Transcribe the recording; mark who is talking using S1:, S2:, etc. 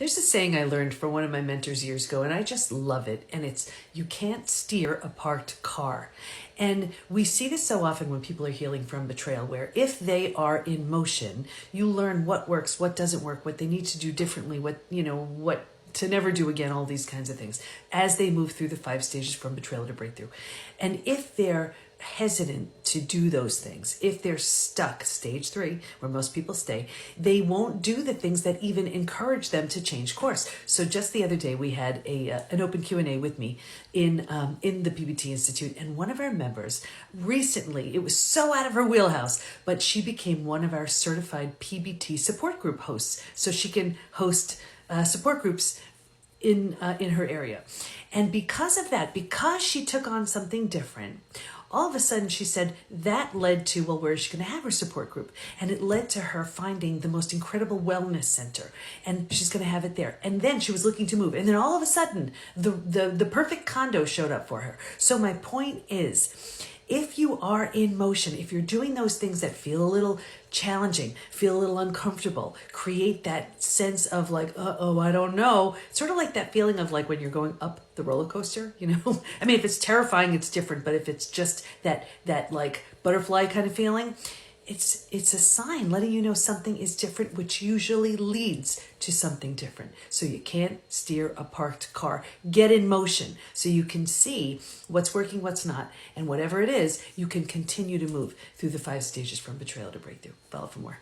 S1: There's a saying I learned from one of my mentors years ago, and I just love it. And it's, you can't steer a parked car. And we see this so often when people are healing from betrayal, where if they are in motion, you learn what works, what doesn't work, what they need to do differently, what to never do again, all these kinds of things, as they move through the 5 stages from betrayal to breakthrough. And if they're hesitant to do those things, if they're stuck, stage 3, where most people stay, they won't do the things that even encourage them to change course. So just the other day, we had an open Q&A with me in the PBT Institute, and one of our members recently, it was so out of her wheelhouse, but she became one of our certified PBT support group hosts, so she can host support groups in her area. And because of that, because she took on something different, all of a sudden she said that led to, well, where is she going to have her support group? And it led to her finding the most incredible wellness center, and she's going to have it there. And then she was looking to move, and then all of a sudden the perfect condo showed up for her. So my point is, if you are in motion, if you're doing those things that feel a little challenging, feel a little uncomfortable, create that sense of like, uh-oh, I don't know. Sort of like that feeling of like when you're going up the roller coaster, you know? I mean, if it's terrifying, it's different, but if it's just that like butterfly kind of feeling, it's a sign letting you know something is different, which usually leads to something different. So you can't steer a parked car. Get in motion so you can see what's working, what's not, and whatever it is, you can continue to move through the 5 stages from betrayal to breakthrough. Follow for more.